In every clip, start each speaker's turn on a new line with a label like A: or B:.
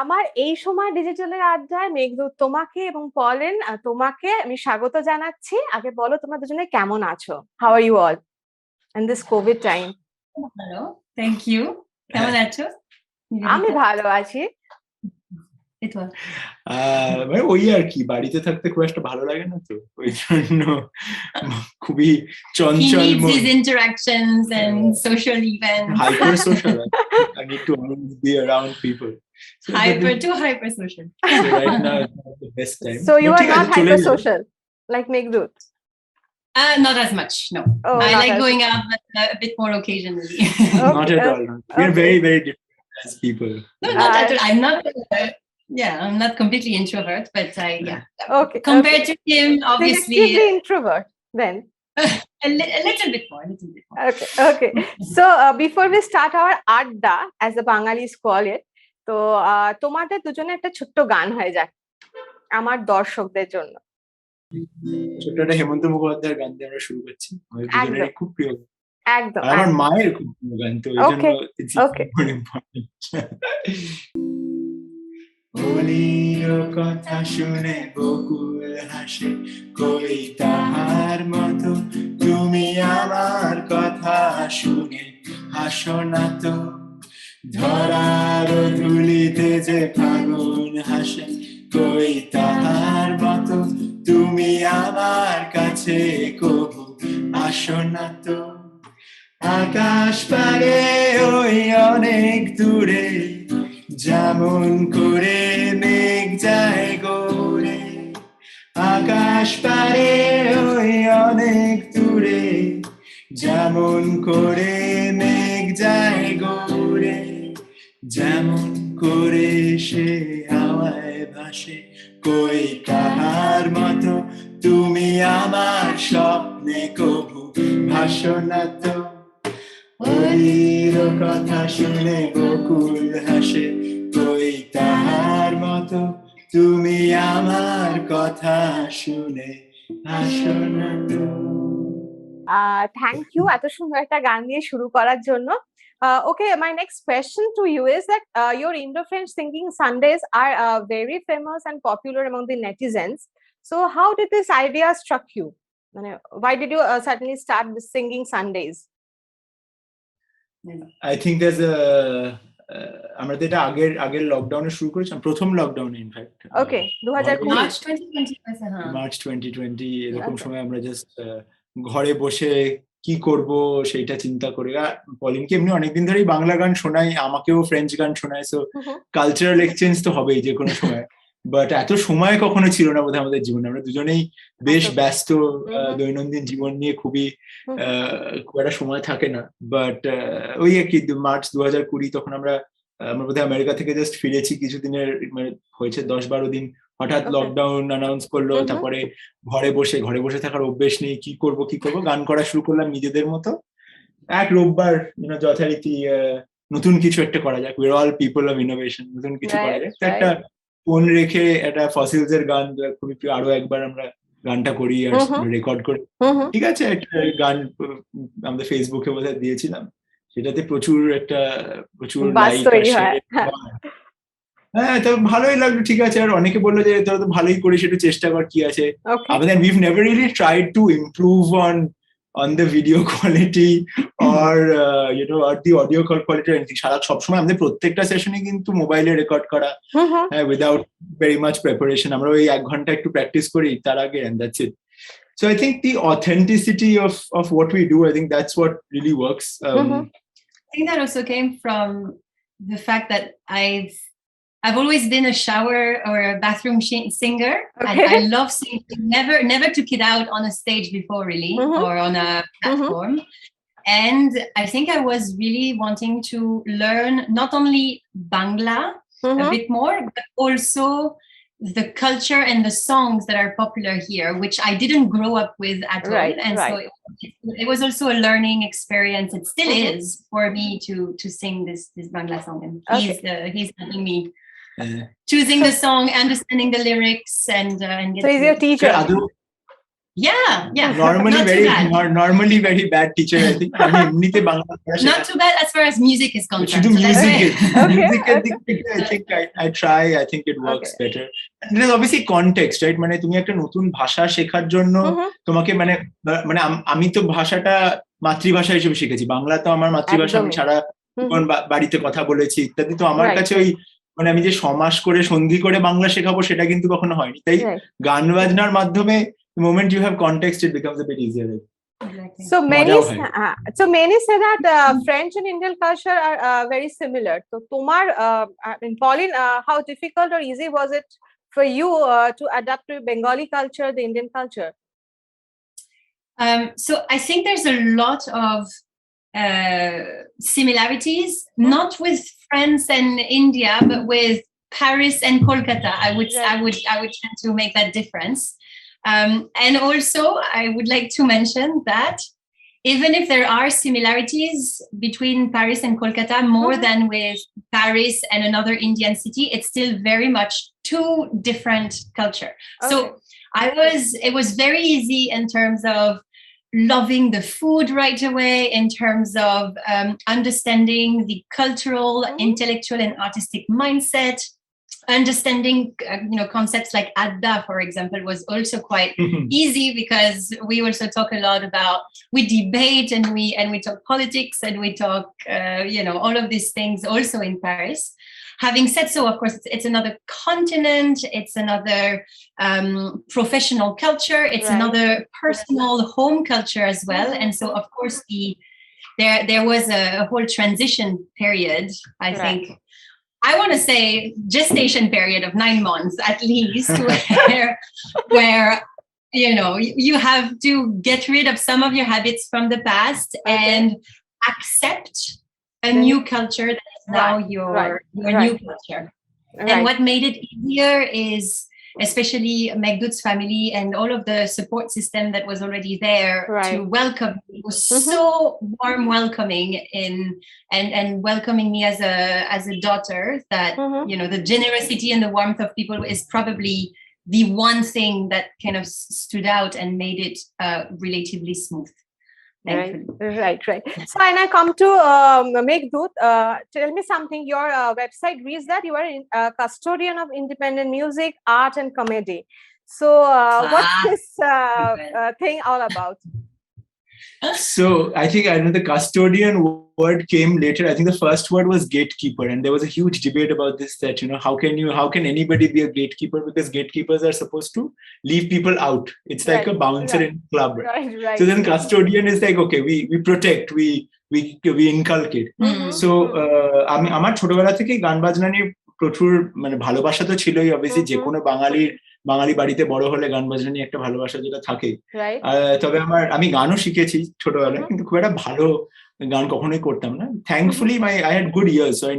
A: আমার এই সময় ডিজিটালের আড্ডায় মেঘদূত তোমাকে এবং পলেন তোমাকে আমি স্বাগত জানাচ্ছি। আগে বলো তোমরা দুজনে কেমন আছো? How are you all in this covid time?
B: ভালো, থ্যাংক ইউ। কেমন আছো?
A: আমি ভালো আছি।
C: মানে ওই আর কি, বাড়িতে থাকতে খুব একটা ভালো লাগে না, তো ওই জন্য খুবই চঞ্চল মন।
B: interactions and social events.
C: Hyper social. I need to always be around people. So
B: hyper social.
C: So right now it's not the best time.
A: So you are not hyper social like Meghdut?
B: Not as much, no.
A: Oh,
B: I like going out a bit more occasionally.
C: Not at all. We're very, very different as people.
B: No, not at all. I'm not. I'm not completely introvert, but
A: Okay.
B: Compared to him, obviously.
A: Relatively introvert then.
B: A little bit more.
A: Okay. So before we start our adda, as the Bangalis call it, তো তোমাদের দুজনে একটা ছোট্ট গান হয়ে যাক আমার দর্শকদের জন্য।
C: ছোট্ট একটা হেমন্ত মুখোপাধ্যায়ের গান দিয়ে আমরা শুরু করছি। আমাদের দুজনেরই খুব প্রিয়।
A: একদম।
C: আমার মায়ের খুব প্রিয় গান, তো এই জন্য বলির কথা শুনে বকুল হাসে, কই তাহার মতো তুমি আমার কথা শুনে হাসো না তো। ধরার ধুলিতে যে ফাগুন হাসে, কই তাহার মতো তুমি আমার কাছে কবু আসো না তো। আকাশ পারে ওই অনেক দূরে, যেমন করে মেঘ যায় গৌরে। আকাশ পারে ওই অনেক দূরে, যেমন করে মেঘ যায় গৌরে। যেমন করে সে হাওয়ায় ভাসে, কই কাহার মতো তুমি আমার স্বপ্নে কবু ভাসো না তো। ওর কথা শুনে বকুল হাসে, কই তাহার মতো তুমি আমার কথা শুনে হাসো না তো।
A: থ্যাংক ইউ এত সুন্দর একটা গান দিয়ে শুরু করার জন্য। Okay, my next question to you is that your Indo-French singing Sundays are very famous and popular among the netizens. So how did this idea struck you? Why did you suddenly start singing Sundays?
C: I think there's a আমরা তো এটা আগের লকডাউনে শুরু করেছিলাম, প্রথম লকডাউনে in fact.
A: ওকে, 2020
C: March 2020 এরকম সময় আমরা জাস্ট ঘরে বসে কি করব সেইটা চিন্তা করে। পলিনকে এমনি অনেকদিন ধরেই বাংলা গান শোনাই, আমাকেও ফ্রেঞ্চ গান শোনায়, সো কালচারাল এক্সচেঞ্জ তো হবেই যে কোনো সময়। বাট এত সময় কখনো ছিল না বোধহয় আমাদের জীবনে। আমরা দুজনেই বেশ ব্যস্ত, দৈনন্দিন জীবন নিয়ে খুবই খুব একটা সময় থাকে না। বাট ওই কি মার্চ 2020 তখন আমরা বোধহয় আমেরিকা থেকে জাস্ট ফিরেছি কিছুদিনের, মানে হয়েছে 10-12 দিন, হঠাৎ লকডাউন অ্যানাউন্স করলো। তারপরে ঘরে বসে থাকার অভ্যেস নেই, কি করব গান করা শুরু করলাম নিজেদের মতো। এক রোববার যথারীতি নতুন কিছু একটা করা যাক, we are all people of innovation, নতুন কিছু করা যাক। একটা ফোন রেখে একটা ফসিলস এর গান খুবই প্রিয়, আরো একবার আমরা গানটা করি আর রেকর্ড করি। ঠিক আছে, একটা গান আমাদের ফেসবুকে বোধহয় দিয়েছিলাম, সেটাতে প্রচুর লাইক আর শেয়ার। হ্যাঁ, তো ভালোই লাগলো, ঠিক আছে। আর অনেকে বললো যে তোরা তো ভালোই করিস, একটু চেষ্টা কর, কি আছে। But we've never really tried to improve on the video quality or or the audio quality or anything. সবসময় আমাদের প্রত্যেকটা সেশনে কিন্তু মোবাইলে রেকর্ড করা, without very much preparation. আমরা ওই 1 ঘন্টা একটু প্র্যাকটিস করি তার আগে, and that's it. So I think the authenticity of what we do, I think that's what really works.
B: I think that also came from the fact that I've always been a shower or a bathroom singer. And I love singing. Never took it out on a stage before, really, or on a platform. And I think I was really wanting to learn not only Bangla a bit more, but also the culture and the songs that are popular here, which I didn't grow up with at all. And so it was also a learning experience. It still is for me to sing this Bangla song. And he's helping me choosing the song, understanding the lyrics, and
A: so he's your teacher.
B: Yeah.
C: Normally
B: Not too
C: very
B: bad.
C: normally very bad teacher, I think. আমি এমনিতে বাংলা পড়া
B: Not too bad as far as music is concerned.
C: শুধু
B: So that's
C: মিউজিকের
B: why-
C: মিউজিকের দিক থেকে I think I try. I think it works
A: Okay.
C: better. And there's obviously context, right? মানে তুমি একটা নতুন ভাষা শেখার জন্য তোমাকে মানে আমি তো ভাষাটা মাতৃভাষা হিসেবে শিখেছি, বাংলা তো আমার মাতৃভাষা, আমি
A: একদমই।
C: সারা জীবন বাড়িতে কথা বলেছি ইত্যাদি, তো আমার
A: Right,
C: কাছে ওই মানে আমি যে সমাস করে সন্ধি করে বাংলা শেখাবো সেটা কিন্তু কখনো হয়নি, তাই
A: Right.
C: গান বাজনার মাধ্যমে the moment you have context it becomes a bit easier.
B: Exactly.
A: So
C: মজাও হয়।
A: many say that French and Indian culture are very similar. So tomar Pauline, how difficult or easy was it for you to adapt to Bengali culture, the Indian culture?
B: So I think there's a lot of similarities, not with France and India, but with Paris and Kolkata. I would tend to make that difference. And also, I would like to mention that even if there are similarities between Paris and Kolkata, more than with Paris and another Indian city, it's still very much two different culture.
A: Okay.
B: So it was very easy in terms of loving the food right away, in terms of understanding the cultural, intellectual, and artistic mindset. Understanding concepts like adda, for example, was also quite easy because we also talk a lot about, we debate and we talk politics and we talk all of these things also in Paris. Having said so, of course, it's another continent, it's another professional culture, it's another personal home culture as well. And so of course there was a whole transition period, I think. I want to say gestation period of 9 months at least, where you have to get rid of some of your habits from the past and accept a new culture that is now your new culture. And what made it easier is especially Meghdut's family and all of the support system that was already there to welcome me. It was so warm welcoming and welcoming me as a daughter that the generosity and the warmth of people is probably the one thing that kind of stood out and made it relatively smooth.
A: Right. So, and I come to Meghdut. Tell me something. Your website reads that you are a custodian of independent music, art, and comedy. So, what's this thing all about?
C: So, I think the custodian word came later. I think the first word was gatekeeper, and there was a huge debate about this. That how can anybody be a gatekeeper, because gatekeepers are supposed to leave people out. It's like a bouncer in a club.
A: Right.
C: So then custodian is like, okay, we protect, we inculcate. So আমার ছোটবেলা থেকে গান বাজনা নিয়ে প্রচুর মানে ভালোবাসা তো ছিলই, অবভিয়াসলি যে কোনো বাঙালি বাড়িতে বড় হলে গান বাজনা নিয়ে একটা ভালোবাসা যেটা থাকে। তবে আমি গানও শিখেছি ছোটবেলায়, কিন্তু খুব একটা ভালো গান কখনোই করতাম না। Thankfully I had good ears, so I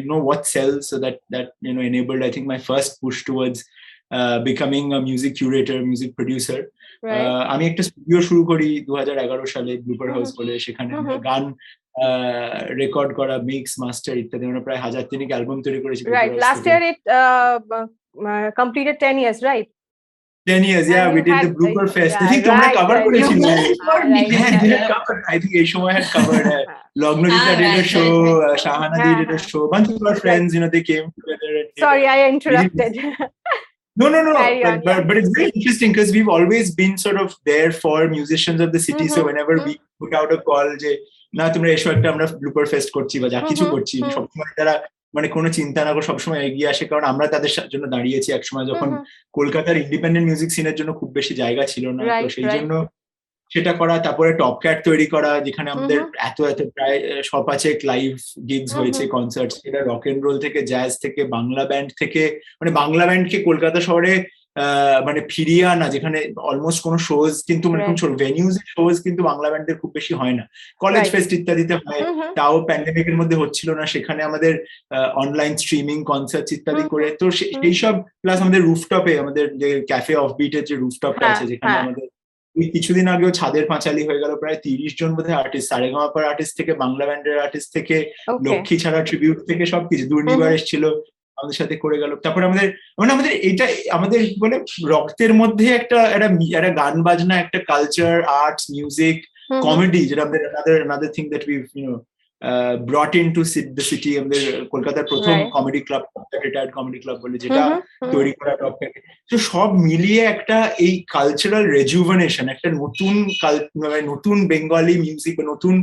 C: know what sells, so that enabled I think my first push towards becoming a music curator, music producer. আমি একটা স্টুডিও শুরু করি 2011 সালে ব্লুপার হাউস বলে, সেখানে গান রেকর্ড করা, মিক্স, মাস্টার ইত্যাদি, আমরা প্রায় 1000 অ্যালবাম তৈরি করেছি।
A: Last year it completed 10 years, right?
C: 10 years, yeah, we did the Blooper Fest. I think তোমরা কভার করেছিলে। I think এই সময় had covered Lognojita did a show, Shahanadi did a show, bunch of our friends, they came together.
A: Sorry, I interrupted.
C: No. But it's very interesting because we've always been sort of there for musicians of the city. So whenever we put out a call, যে না তোমরা এসো একটা আমরা ব্লুপার fest করছি বা যা কিছু করছি, সবসময় তারা মানে কোনো চিন্তা না করে সবসময় এগিয়ে আসে, কারণ আমরা তাদের জন্য দাঁড়িয়েছি একসময় যখন কলকাতার ইন্ডিপেন্ডেন্ট মিউজিক সিনের জন্য খুব বেশি জায়গা ছিল না। তো সেই জন্য সেটা করা, তারপরে টপ ক্যাট তৈরি করা, যেখানে আমাদের এত প্রায় 100 লাইভ গিগস হয়েছে, কনসার্ট, সেটা রক এন্ড রোল থেকে, জ্যাজ থেকে, বাংলা ব্যান্ড থেকে, মানে বাংলা ব্যান্ডকে কলকাতা শহরে মানে ফিরিয়ে আনা, যেখানে অলমোস্ট কোনো শোজ কিন্তু মানে কোন ভেনিউজ শোজ কিন্তু বাংলা ব্যান্ডের খুব বেশি হয় না, কলেজ ফেস্ট ইত্যাদিতে হয়, তাও প্যান্ডেমিকের মধ্যে হচ্ছিল না, সেখানে আমাদের অনলাইন স্ট্রিমিং কনসার্ট ইত্যাদি করে, তো সেই সব প্লাস আমাদের রুফটপে, আমাদের যে ক্যাফে অফবিটের যে রুফটপটা আছে, যেখানে আমাদের কিছুদিন আগেও ছাদের পাঁচালি হয়ে গেল, প্রায় 30 জন বোধহয় আর্টিস্ট, সারেগামাপার আর্টিস্ট থেকে, বাংলা ব্যান্ডের আর্টিস্ট থেকে, লক্ষ্মী ছাড়া ট্রিবিউট থেকে, সবকিছু, দুর্নিবার এসেছিল, আমাদের সাথে করে গেল। তারপরে আমাদের এটা আমাদের বলে রক্তের মধ্যে একটা গান বাজনা, একটা কালচার, আর্টস, মিউজিক, কমেডি, যেটা আমাদের another thing that we've brought into the city. আমাদের কলকাতার প্রথম comedy club, retired comedy club বলে, যেটা তৈরি করা টপটাকে। তো সব মিলিয়ে একটা এই কালচারাল রেজুভেনেশন, একটা নতুন বেঙ্গলি মিউজিক বা নতুন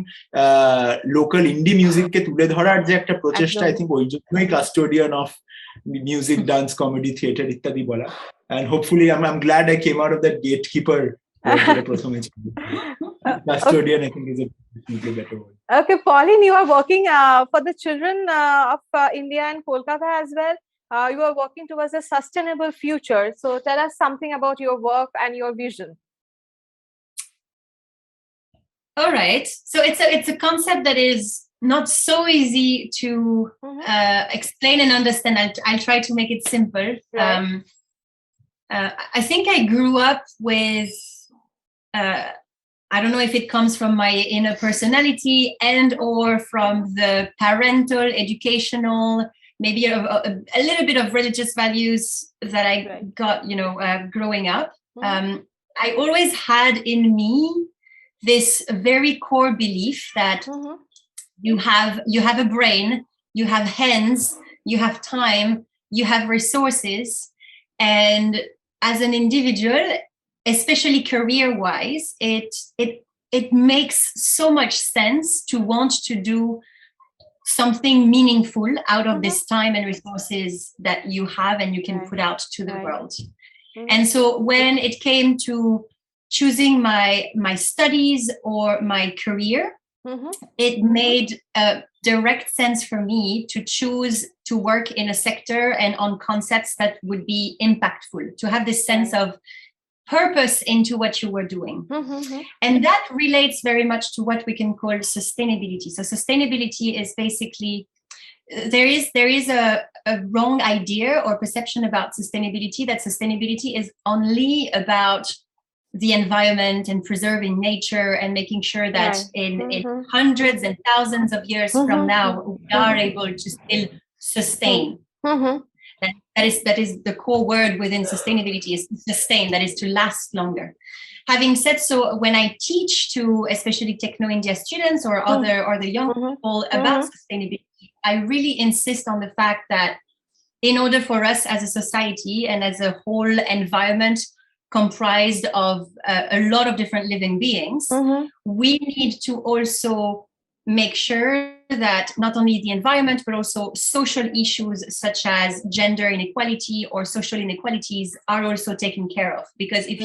C: লোকাল ইন্ডি মিউজিককে তুলে ধরার যে একটা প্রচেষ্টা, আই থিঙ্ক ওই জন্যই custodian of music, dance, comedy, theatre ইত্যাদি বলা। And hopefully I'm glad I came out of that gatekeeper প্রথমে ছিল। Custodian, I think, is a better word.
A: Okay, Pauline, you are working for the children of India and Kolkata as well. You are working towards a sustainable future. So tell us something about your work and your vision.
B: All right. So it's a concept that is not so easy to explain and understand. I'll try to make it simple.
A: Right.
B: I think I grew up with, I don't know if it comes from my inner personality and or from the parental, educational, maybe a little bit of religious values that I got, growing up. I always had in me this very core belief that you have a brain, you have hands, you have time, you have resources, and as an individual, especially career-wise, it makes so much sense to want to do something meaningful out of this time and resources that you have and you can put out to the world. And so when it came to choosing my studies or my career, it made a direct sense for me to choose to work in a sector and on concepts that would be impactful, to have this sense of purpose into what you were doing. And that relates very much to what we can call sustainability. So sustainability is basically, there is a wrong idea or perception about sustainability, that sustainability is only about the environment and preserving nature and making sure that in hundreds and thousands of years from now, we are able to still sustain. That is the core word within sustainability, is to sustain, that is to last longer. Having said so, when I teach to especially Techno-India students or the young people about sustainability, I really insist on the fact that in order for us as a society and as a whole environment comprised of a lot of different living beings, we need to also make sure that not only the environment, but also social issues such as gender inequality or social inequalities are also taken care of. Because if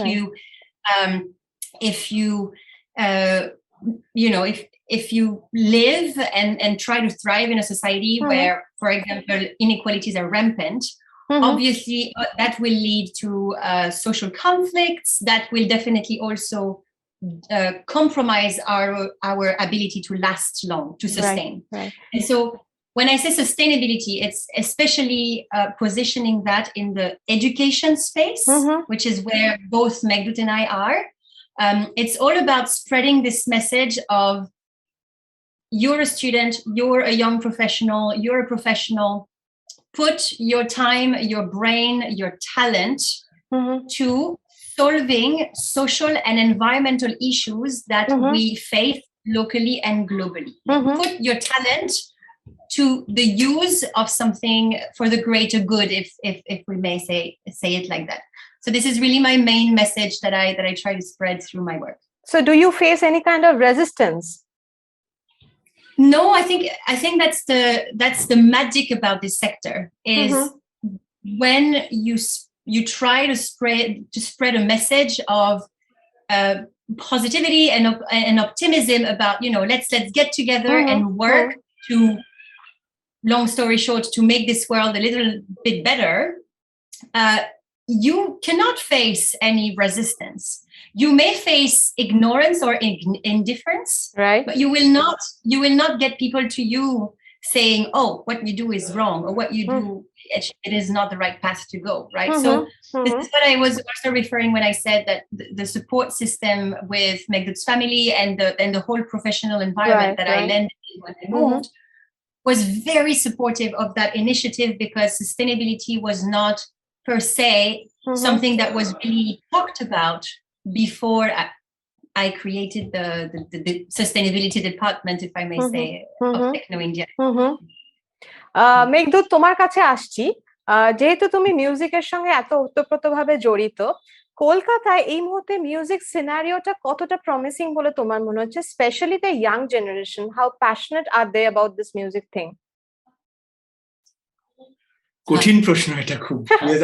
B: you live and try to thrive in a society where, for example, inequalities are rampant, obviously that will lead to social conflicts, that will definitely also compromise our ability to last long, to sustain. And so when I say sustainability, it's especially positioning that in the education space, which is where both Meghdut and I are. It's all about spreading this message of, you're a student, you're a young professional, you're a professional, put your time, your brain, your talent to solving social and environmental issues that we face locally and globally. Put your talent to the use of something for the greater good, if we may say it like that. So this is really my main message that I try to spread through my work.
A: So do you face any kind of resistance?
B: No, I think that's the magic about this sector, is when you try to spread a message of positivity and optimism about, let's get together and work to, long story short, to make this world a little bit better. You cannot face any resistance. You may face ignorance or indifference,
A: right?
B: But you will not get people to you saying, "Oh, what you do is wrong," or "What you do, it is not the right path to go." Right. So this is what I was also referring when I said that the support system with Meghdut's family and the whole professional environment that I landed in when I moved was very supportive of that initiative because sustainability was not per se something that was really talked about before I created the sustainability department, if I may say, of Techno India.
A: Meghaduta, তোমার কাছে আসছি। যেহেতু তুমি মিউজিকের সঙ্গে এত ওতপ্রোতভাবে জড়িত, কলকাতায় এই মুহূর্তে মিউজিক সিনারিওটা কতটা প্রমিসিং বলে তোমার মনে হচ্ছে, specially the young generation, how passionate are they about this music thing?
C: কঠিন প্রশ্ন এটা খুব,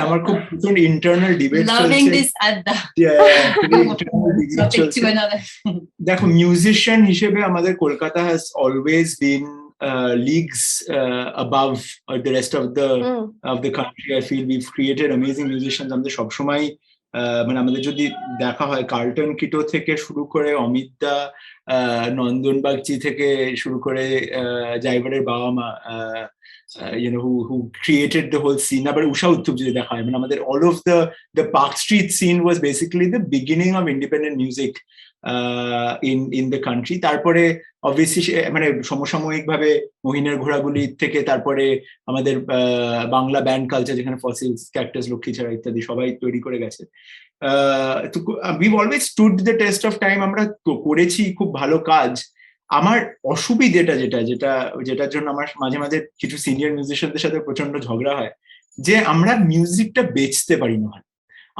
C: আমার খুব প্রচন্ড ইন্টারনাল ডিবেট চলছে। দেখো, মিউজিশিয়ান হিসেবে আমাদের Kolkata has always been leagues above the rest of the country. I feel we've created amazing musicians. আমাদের সবসময় মানে আমাদের যদি দেখা হয়, কার্লটন কিটো থেকে শুরু করে অমিত দা, নন্দন বাগচি থেকে শুরু করে জাইবারের বাবা মা, you know, who created the whole scene. আবার উষা উত্থুপ যদি দেখা হয়, মানে আমাদের all of the Park Street scene was basically the beginning of independent music in the country. তারপরে obviously মানে সমসাময়িক ভাবে মহিনের ঘোড়াগুলি থেকে তারপরে আমাদের বাংলা ব্যান্ড কালচার, যেখানে ফসিলস, ক্যাকটাস, লক্ষ্মী ছাড়া ইত্যাদি সবাই তৈরি করে গেছে। we've always stood the test of time. আমরা করেছি খুব ভালো কাজ। আমার অসুবিধেটা যেটার জন্য আমার মাঝে মাঝে কিছু সিনিয়র মিউজিশিয়ানদের সাথে প্রচন্ড ঝগড়া হয়, যে আমরা মিউজিকটা বেচতে পারি না।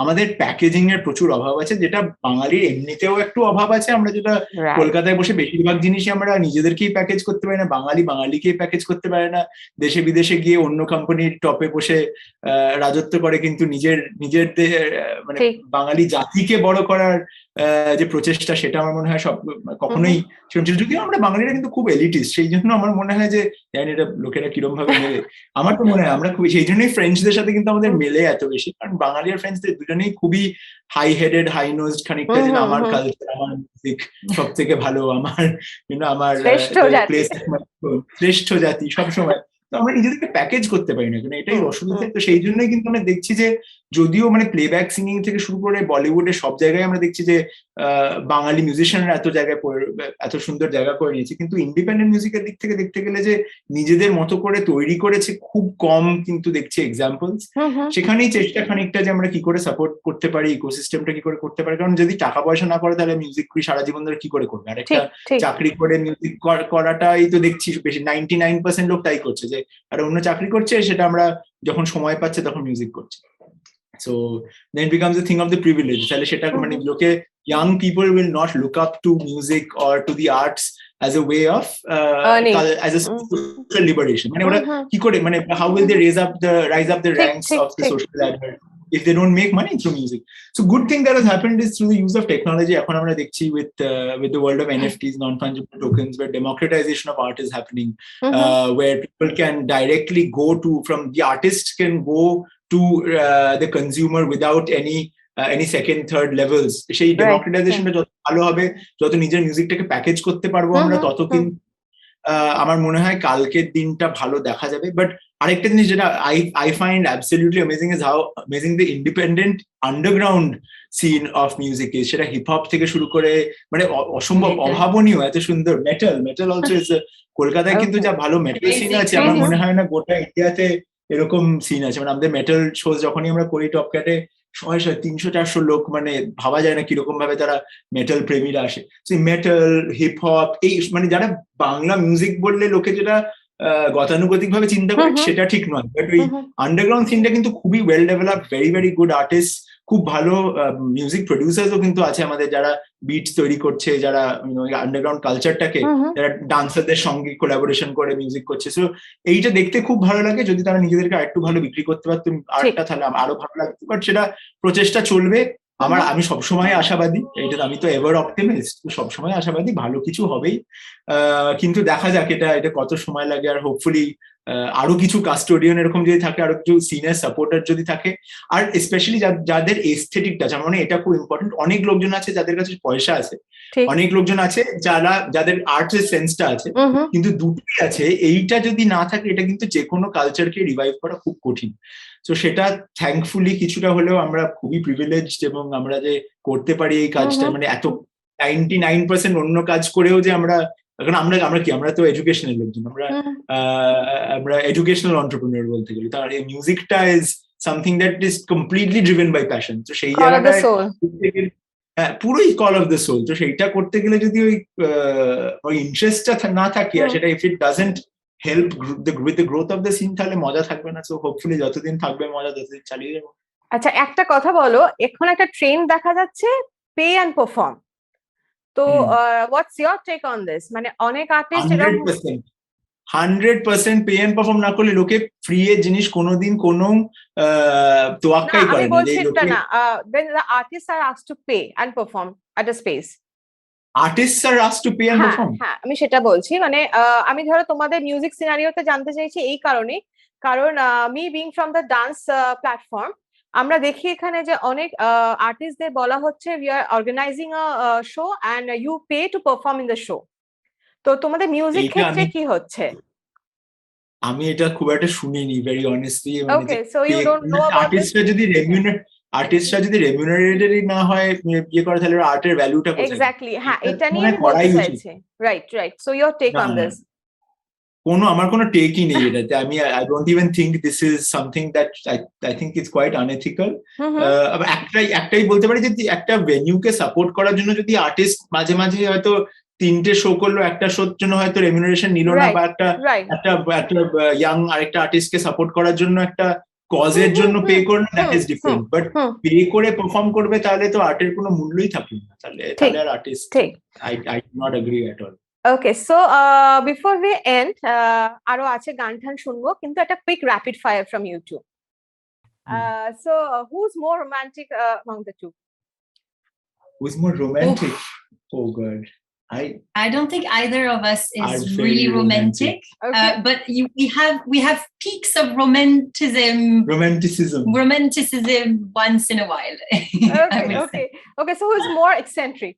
C: আমাদের প্যাকেজিং এর প্রচুর অভাব আছে, যেটা বাঙালির এমনিতেও একটু অভাব আছে। আমরা যেটা কলকাতায় বসে বেশিরভাগ জিনিসই আমরা নিজেদেরকেই প্যাকেজ করতে পারি না, বাঙালিকেই প্যাকেজ করতে পারে না। দেশে বিদেশে গিয়ে অন্য কোম্পানির টপে বসে রাজত্ব করে, কিন্তু নিজের মানে বাঙালি জাতিকে বড় করার যে প্রচেষ্টা, সেটা আমার মনে হয় সব কখনোই শুনছিল। যদিও আমরা বাঙালিরা কিন্তু খুব এলিটিস্ট, সেই জন্য আমার মনে হয় যে জানি এটা লোকেরা কিরম ভাবে মেলে, আমার তো মনে হয় আমরা খুবই, সেই জন্যই ফ্রেঞ্চদের সাথে কিন্তু আমাদের মেলে এত বেশি, কারণ বাঙালি আর ফ্রেঞ্চদের দুজনেই খুবই হাই হেডেড, হাই নোজড খানিকটা, যে আমার কালচার, আমার মিউজিক সব থেকে ভালো, আমার আমার শ্রেষ্ঠ জাতি সবসময়। তো আমরা নিজেদেরকে প্যাকেজ করতে পারি না, কারণ এটাই অসুবিধা। তো সেই জন্যই কিন্তু আমরা দেখছি যে যদিও মানে প্লেব্যাক সিঙ্গিং থেকে শুরু করে বলিউডের সব জায়গায় আমরা দেখছি যে বাঙালি মিউজিশিয়ানরা এত সুন্দর জায়গা করে নিয়েছে, কিন্তু ইন্ডিপেন্ডেন্ট মিউজিকের দিক থেকে দেখতে গেলে যে নিজেদের মতো করে তৈরি করেছে খুব কম কিন্তু দেখছি এক্সাম্পলস। সেখানেই চেষ্টা খানিকটা যে আমরা কি করে সাপোর্ট করতে পারি, ইকোসিস্টেমটা কি করে করতে পারি। কারণ যদি টাকা পয়সা না করে, তাহলে মিউজিক সারা জীবন ধরে কি করে করবে? আর একটা চাকরি করে মিউজিক করাটাই তো দেখছি বেশি 99% লোক তাই করছে, যে আর অন্য চাকরি করছে, সেটা আমরা যখন সময় পাচ্ছে তখন মিউজিক করছে। So then it becomes a thing of the privilege. তাহলে সেটা মানে লোকে, young people will not look up to music or to the arts as a way of as a social liberation. মানে ওরা কি করে, মানে how will they rise up the ranks of the social ladder if they don't make money through music? So good thing that has happened is through the use of technology. এখন আমরা দেখছি with the world of NFTs, non-fungible tokens, where democratization of art is happening, where people can directly go to, from the artists can go to the consumer without any second third levels. সেই ডেমোক্রেটাইজেশনটা যত ভালো হবে, যত নিজের মিউজিকটাকে package করতে পারবো আমরা, তত কিন্তু আমার মনে হয় কালকের দিনটা ভালো দেখা যাবে। বাট আরেকটা জিনিস যেটা I find absolutely amazing is how amazing the independent underground scene of music is. সেটা হিপ হপ থেকে শুরু করে মানে অসম্ভব অভাবনীয় এত সুন্দর মেটাল অলসো ইজ। কলকাতায় কিন্তু যা ভালো মেটাল সিন আছে, আমার মনে হয় না গোটা ইন্ডিয়াতে এরকম সিন আছে। মানে আমাদের মেটাল শো যখনই আমরা করি টপ ক্যাটে, 300-400 লোক, মানে ভাবা যায় না কিরকম ভাবে তারা মেটাল প্রেমীরা আসে। মেটাল, হিপ হপ, এই মানে যারা বাংলা মিউজিক বললে লোকে যেটা গতানুগতিক ভাবে চিন্তা করে, সেটা ঠিক নয়। বাট ওই আন্ডারগ্রাউন্ড সিনটা কিন্তু খুবই well develop, very good artist, খুব ভালো মিউজিক প্রডিউসার্সও কিন্তু আছে আমাদের, যারা বিটস তৈরি করছে, যারা আন্ডারগ্রাউন্ড কালচারটাকে, যারা ডান্সারদের সঙ্গে কোলাবোরেশন করে মিউজিক করছে। সো এইটা দেখতে খুব ভালো লাগে। যদি তারা নিজেদেরকে আরেকটু ভালো বিক্রি করতে পারতো আর্টটা, তাহলে আরো ভালো লাগতো। বাট সেটা প্রচেষ্টা চলবে। আমি সবসময় আশাবাদী, এটা আমি তো এভার অপটিমিস্ট, সবসময় আশাবাদী, ভালো কিছু হবেই। কিন্তু দেখা যাক এটা কত সময় লাগে। আর হোপফুলি আরো কিছু কাস্টোডিয়ান এরকম যদি থাকে, আরো কিছু সিনিয়র সাপোর্টার যদি থাকে, আর স্পেশালি যাদের এস্থেটিকটা, মানে এটা খুব ইম্পর্টেন্ট। অনেক লোকজন আছে যাদের কাছে পয়সা আছে, অনেক লোকজন আছে যাদের আর্টের সেন্সটা আছে, কিন্তু দুটোই আছে। এইটা যদি না থাকে, এটা কিন্তু যে কোনো কালচারকে রিভাইভ করা খুব কঠিন। তো সেটা থ্যাঙ্কফুলি কিছুটা হলেও আমরা খুবই প্রিভিলেজড, এবং আমরা যে করতে পারি এই কাজটা, মানে এত 99% অন্য কাজ করেও যে আমরা কারণ আমরা তো এডুকেশনাল লোকজন, আমরা এডুকেশনাল এন্টারপ্রেনিউর বলতে গেলে, তার এই মিউজিকটা is something that is completely driven by passion. তো সেই জায়গাটায় পুরোই কল অফ দ্য সোল। তো সেইটা করতে গেলে যদি ওই ইন্টারেস্টটা না থাকে, আর সেটা if it doesn't help with the growth of the scene, তাহলে মজা থাকবে না। সো হোপফুলি যতদিন থাকবে মজা ততদিন চালিয়ে যাবো।
A: আচ্ছা, একটা কথা বলো, এখন একটা ট্রেন্ড দেখা যাচ্ছে পে অ্যান্ড পারফর্ম, তো what's your take on this? মানে অনেক আর্টিস্ট
C: 100% পে এন্ড পারফর্ম না করলে, লোকে ফ্রি এর জিনিস কোনোদিন কোনো তোয়াক্কাই করে না।
A: আমি বলছি এটা না, when the artists are asked to pay and perform at a space,
C: artists are asked to pay and perform,
A: হ্যাঁ আমি সেটা বলছি। মানে আমি ধরো তোমাদের মিউজিক সিনারিওতে জানতে চাইছি এই কারণে, কারণ me being from the dance platform, আমরা দেখি এখানে যে অনেক আর্টিস্টদের বলা হচ্ছে we are organising a show and you pay to perform in the show. তো তোমাদের মিউজিক ক্ষেত্রে কি হচ্ছে?
C: আমি এটা খুব একটা শুনিনি, very honestly.
A: Okay, so you don't know about this.
C: আর্টিস্টরা যদি রেমিউনারেটেডই না হয় ইয়ে করে, তাহলে আর্টের ভ্যালুটা কোথায়?
A: এক্স্যাক্টলি, হ্যাঁ এটা নিয়ে বলতে চাইছি। Right, so your take on this?
C: আমার কোনো টেকই নেই এটাতে। I don't even think this is something that I think it's quite unethical. একটাই বলতে পারি যে একটা ভেনিউকে সাপোর্ট করার জন্য যদি আর্টিস্ট মাঝে মাঝে হয়তো 3টে শো করলো, একটা শোর জন্য হয়তো রেমিউনারেশন নিল না, বা একটা ইয়াং আরেকটা আর্টিস্টকে সাপোর্ট করার জন্য একটা কজের জন্য পে করলো, that is different. But pay করে পারফর্ম করবে, তাহলে তো আর্টের কোনো মূল্যই থাকবে না। তাহলে আর artist, I do not agree at all.
A: Okay, so before we end, আরো আছে গান টান শুনবো, কিন্তু একটা quick rapid fire from you too. So who is more romantic among the two?
C: Who is more romantic? Oh god,
B: I don't think either of us is really romantic.
A: Okay.
B: But we have peaks of romanticism once in a while.
A: Okay, so who's more eccentric?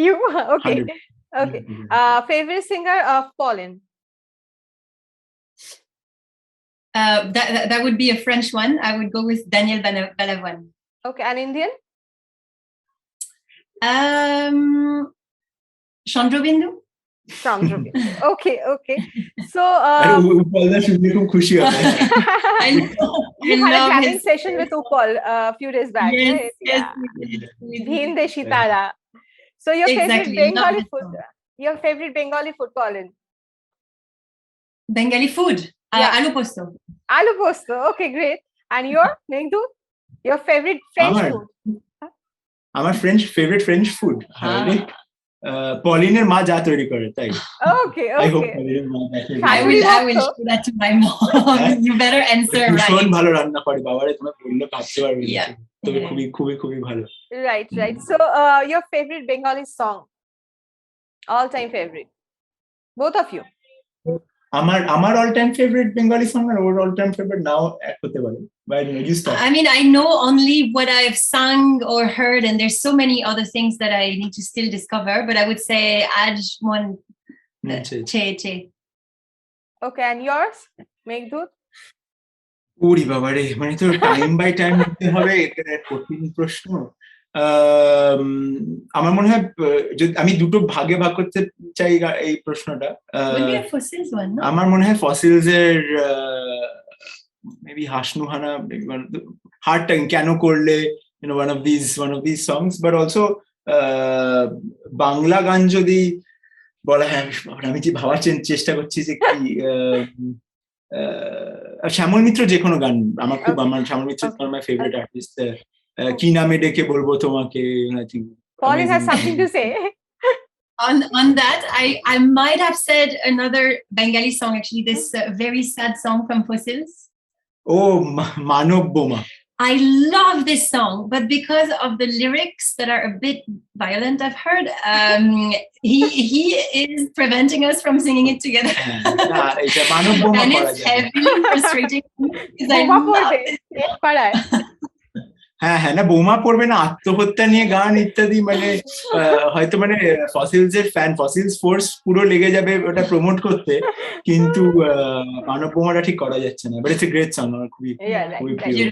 A: You? Okay. Favorite singer of Pauline?
B: That would be a French one. I would go with Daniel Balavoine.
A: Okay, and Indian?
B: Chandra Bindu.
A: Okay. So
C: খুব খুশি হবে।
A: you had a jamming session with Upal a few days back.
B: Yes.
A: Bhin Deshi Tara. So your favorite Bengali food? Your favorite Bengali food, Pauline?
B: Bengali food? Aloo posto.
A: Aloo posto. Okay, great. And your Meghdut? Your favorite French food?
C: আমার favorite French food? পলিনের মা যা তৈরি করে তাই।
A: Okay.
C: I hope পলিনের মা যা তৈরি করে।
B: I will show that to my mom. You better answer right.
C: ভীষণ ভালো রান্না করে, বাবারে তোমরা বললে ভাবতে পারবে না। তবে খুবই ভালো।
A: Right. So your favorite Bengali song? All time favorite? Both of you?
C: আমার all time favorite Bengali song আর ওর all time favorite নাও এক হতে পারে। But you start.
B: I mean, I know only what I've sung or heard, and there's so many other things that I need to still discover. But I would say Ajmon Che.
C: Okay,
A: and yours, Meghdut?
C: ওরে বাবারে, মানে তো time by time নিতে হবে, এটা কঠিন প্রশ্ন। আমার মনে হয় যদি আমি দুটো ভাগে ভাগ করতে চাই এই প্রশ্নটা, আমার মনে হয় ফসিলস এর মেবি হাসনুহানা, হার্ড টাইম কেন করলে, one of these songs, but also Bangla গান যদি বলা হয়, আমি যে ভাবার চেষ্টা করছি যে কি, শ্যামল মিত্র যে কোনো গান আমার Shyamal Mitra my favourite artist. কি নামে ডেকে বলবো তোমাকে,
A: Pauline has something to say.
B: On that, I might have said another Bengali song, actually, this very sad song from Fossils.
C: Oh, Manob Boma.
B: I love this song, but because of the lyrics that are a bit violent, I've heard, he is preventing us from singing it together. And it's heavily frustrating because I love it.
C: হ্যাঁ না, বোমা পড়বে না, আত্মহত্যা নিয়ে গান ইত্যাদি, মানে হয়তো মানে ফসিলস এর ফ্যান, ফসিলস ফোর্স পুরো লেগে যাবে ওটা প্রমোট করতে, কিন্তু মানব বোমাটা ঠিক করা যাচ্ছে না। But it's a great song, আমার খুবই প্রিয়।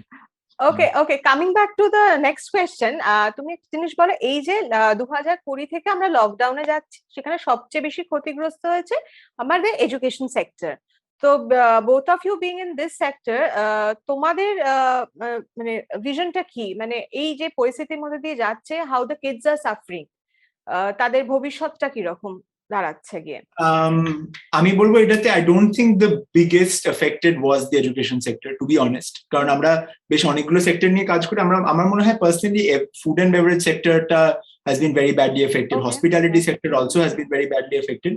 A: Okay coming back to the next question, তুমি একটা জিনিস বলো, এই যে 2020 থেকে আমরা লকডাউনে যাচ্ছি, সেখানে সবচেয়ে বেশি ক্ষতিগ্রস্ত হয়েছে আমাদের এডুকেশন সেক্টর। তো both of you being in this sector, তোমাদের মানে ভিশনটা কি, মানে এই যে পরিস্থিতির মধ্যে দিয়ে যাচ্ছে, how the kids are suffering, তাদের ভবিষ্যৎটা কিরকম দাঁড়াচ্ছে গিয়ে?
C: আমি বলবো এটাতে I don't think the biggest affected was the education sector, to be honest. কারণ আমরা বেশ অনেকগুলো সেক্টর নিয়ে কাজ করি। আমার মনে হয় পার্সোনালি ফুড অ্যান্ড বেভারেজ সেক্টরটা has been very badly affected.
A: Okay.
C: Hospitality sector also has been very badly affected.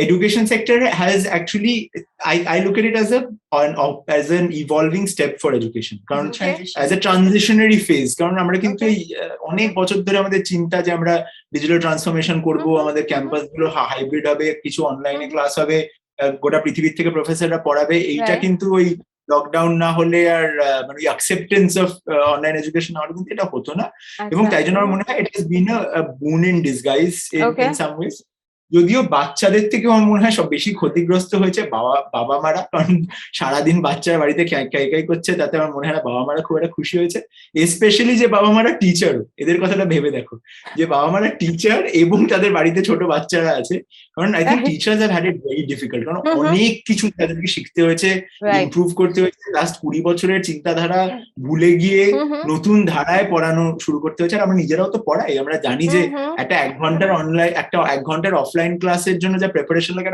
C: Education sector has actually, I look at it as an evolving step for education. কারণ as a transitionary phase, কারণ আমরা কিন্তু অনেক বছর ধরে আমাদের চিন্তা যে আমরা ডিজিটাল ট্রান্সফরমেশন করব, আমাদের ক্যাম্পাস গুলো হাইব্রিড হবে, কিছু অনলাইনে ক্লাস হবে, গোটা পৃথিবীর থেকে প্রফেসররা পড়াবে, এইটা কিন্তু ওই লকডাউন না হলে আর মানে অ্যাকসেপ্টেন্স অফ অনলাইন এডুকেশন না হলে কিন্তু এটা হতো না। এবং তাই জন্য আমার মনে হয় ইট হ্যাজ বিন আ বুন in disguise in some wedge. যদিও বাচ্চাদের থেকে আমার মনে হয় সব বেশি ক্ষতিগ্রস্ত হয়েছে বাবা মারা, কারণ সারাদিন বাচ্চারা বাড়িতে কাই করছে, তাতে আমার মনে হয় না বাবা মারা খুব একটা খুশি হয়েছে। স্পেশালি যে বাবা মারা টিচার, এদের কথাটা ভেবে দেখো, যে বাবা মারা টিচার এবং তাদের বাড়িতে ছোট বাচ্চারা আছে। কারণ I think teachers have had it very difficult, কারণ অনেক কিছু তাদেরকে শিখতে হয়েছে, ইমপ্রুভ করতে হয়েছে। লাস্ট 20 বছরের চিন্তাধারা ভুলে গিয়ে নতুন ধারায় পড়ানো শুরু করতে হয়েছে। আর আমরা নিজেরাও তো পড়াই, আমরা জানি যে একটা 1 ঘন্টার অনলাইন, একটা 1 ঘন্টার অফলাইন ক্লাসের জন্য যা প্রিপারেশন লাগে,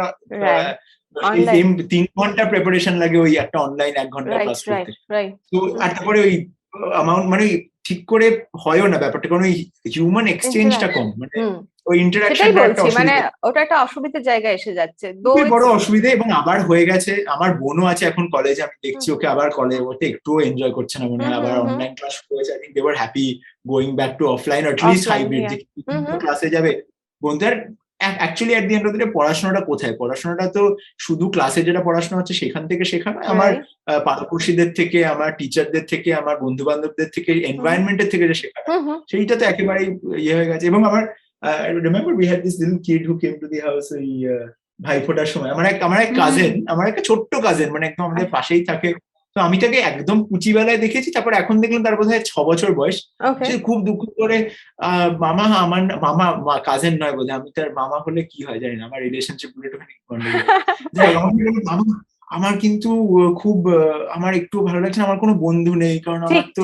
C: 3 ঘন্টা প্রিপারেশন লাগে ওই একটা অনলাইন 1 ঘন্টা ক্লাস করতে। তো আর তারপরে ওই অ্যামাউন্ট মানে ঠিক করে হয়ও না ব্যাপারটা, কারণ ওই হিউম্যান এক্সচেঞ্জটা কম, মানে ওই ইন্টারঅ্যাকশনটা একটা
A: মানে ওটা একটা অসুবিধার জায়গায় এসে যাচ্ছে,
C: খুবই বড় অসুবিধা। এবং আবার হয়ে গেছে, আমার বোনও আছে এখন কলেজে, আমি দেখছি ওকে আবার কলেজে ওতে একটুও এনজয় করছে না মনে হয়, আবার অনলাইন ক্লাস শুরু হয়েছে। I think they were happy going back to offline, or at least hybrid, যে ক্লাসে যাবে। বন্ধুদের actually at the end of the day পড়াশোনাটা কোথায়? পড়াশোনাটা তো শুধু ক্লাসে যেটা পড়াশোনা হচ্ছে সেখান থেকে শেখানো, আমার পাড়াপড়শিদের থেকে, আমার টিচারদের থেকে, আমার বন্ধু বান্ধবদের থেকে, এনভায়রনমেন্টের থেকে যে শেখানো, সেইটা তো একেবারেই ইয়ে হয়ে গেছে। এবং আমার remember we had this little kid who came to the house ওই ভাইফোঁটার সময়। আমার এক কাজিন, আমার একটা ছোট্ট কাজিন, মানে একদম আমাদের পাশেই থাকে। তো আমি তাকে একদম কুচিবেলায় দেখেছি, তারপর এখন দেখলাম তার বোধহয় 6 বছর বয়স। সে খুব দুঃখ করে মামা, আমার মামা কাজিন নয় বোধহয়, আমি তার মামা হলে কি হয় জানি না, আমার রিলেশনশিপ গুলো একটুখানি মামা আমার কিন্তু খুব আমার একটু ভালো লাগছে না, আমার কোনো বন্ধু নেই, কারণ আমার তো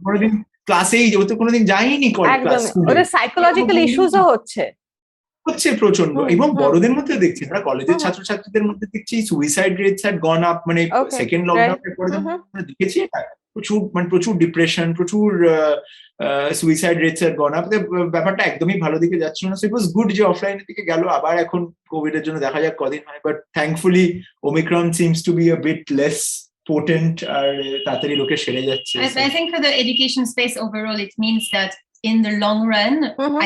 C: কোনোদিন ক্লাসেই তো কোনোদিন যাইনি ক্লাস,
A: ওদের সাইকোলজিক্যাল ইস্যুসও হচ্ছে
C: প্রচন্ড। এবং বড়দের মধ্যে দেখছি, আমরা কলেজের ছাত্রছাত্রীদের মধ্যে দেখছি suicide rates had gone up, মানে সেকেন্ড লকডাউনের পরে আমরা দেখেছি প্রচুর ডিপ্রেশন, প্রচুর suicide rates had gone up. ব্যাপারটা একদমই ভালো দিকে যাচ্ছিল না। সো ইট ওয়াজ গুড যে অফলাইনের দিকে গেল। আবার এখন কোভিড এর জন্য দেখা যাক কদিন হয়, but thankfully Omicron seems to be a bit less potent, আর তাড়াতাড়ি লোকে সেরে যাচ্ছে।
B: I think for the education space overall, it means that in the long run,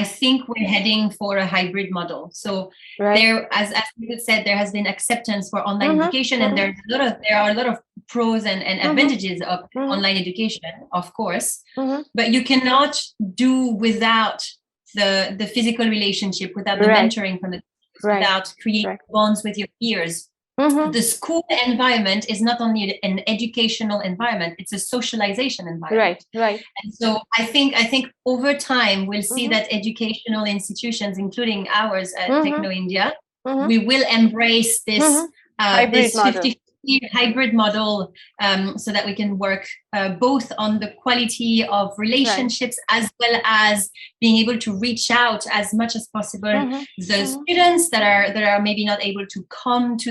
B: I think we're heading for a hybrid model. So there, as you said, there has been acceptance for online education, and there are a lot of pros and advantages of online education, of course. But you cannot do without the physical relationship, without the mentoring from the without creating bonds with your peers. The school environment is not only an educational environment, it's a socialization environment.
A: Right.
B: And so I think over time we'll see that educational institutions, including ours at Techno India, we will embrace this this 50-50 hybrid model, so that we can work both on the quality of relationships as well as being able to reach out as much as possible the students that are maybe not able to come to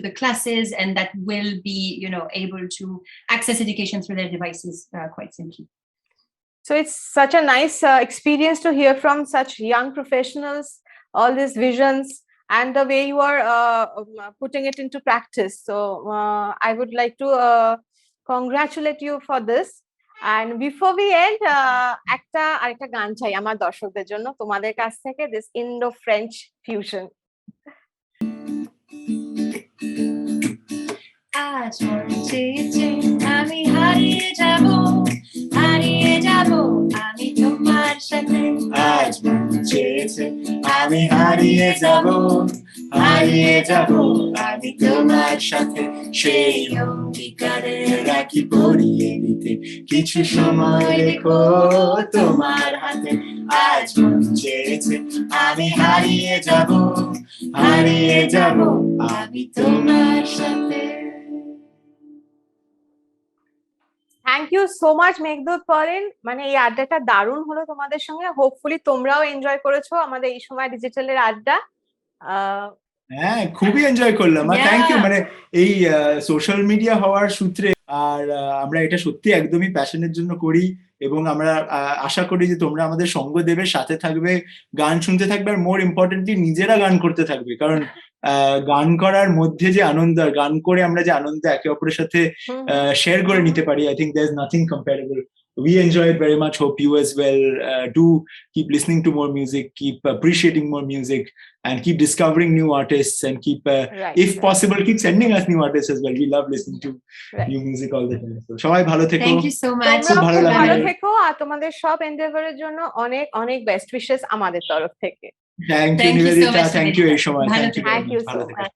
B: the classes, and that will be able to access education through their devices quite simply.
A: So it's such a nice experience to hear from such young professionals, all these visions, and the way you are putting it into practice. So I would like to congratulate you for this. And before we end, আরেকটা গান চাই আমার দর্শকদের জন্য তোমাদের কাছ থেকে, this Indo-French fusion.
B: আজ মন চেয়েছে আমি হারিয়ে যাব আমি তোমার সাথে,
C: আজ মন চেয়েছে আমি হারিয়ে যাব হারিয়ে যাব আমি তোমার সাথে সেই অঙ্গীকারে রাখি পরিয়ে দিতে কিছু সময় রেখো তোমার হাতে আজ মন চেয়েছে আমি হারিয়ে যাব আমি তোমার সাথে
A: thank you so much Meghdoot Polin, মানে এই আড্ডাটা দারুণ হলো তোমাদের সঙ্গে। হোপফুলি তোমরাও এনজয় করেছো আমাদের এই সময় ডিজিটালের আড্ডা।
C: হ্যাঁ, খুবই এনজয় করলাম। থ্যাংক ইউ, মানে এই সোশ্যাল মিডিয়া হওয়ার সূত্রে আর আমরা এটা সত্যি একদমই প্যাশনের জন্য করি এবং আমরা আশা করি যে তোমরা আমাদের সঙ্গ দেবে, সাথে থাকবে, গান শুনতে থাকবে আর মোর ইম্পর্টেন্টলি নিজেরা গান করতে থাকবে, কারণ গান করার মধ্যে যে আনন্দ আর গান করে আমরা যে আনন্দ একে অপরের সাথে শেয়ার করে নিতে পারি, I think there is nothing comparable. We enjoy it very much. Hope you as well do keep listening to more music, keep appreciating more music, and keep discovering new artists, and keep, if possible, keep sending us new artists as well. We love listening to new music all the time. So, সবাই ভালো থেকো.
B: Thank you so much.
A: তোমরাও খুব ভালো থেকো আর তোমাদের সব এন্ডেভারের জন্য অনেক অনেক বেস্ট উইশেস আমাদের তরফ থেকে।
C: Thank you, Nivedita. Thank you এই সময়.
A: Thank you so much.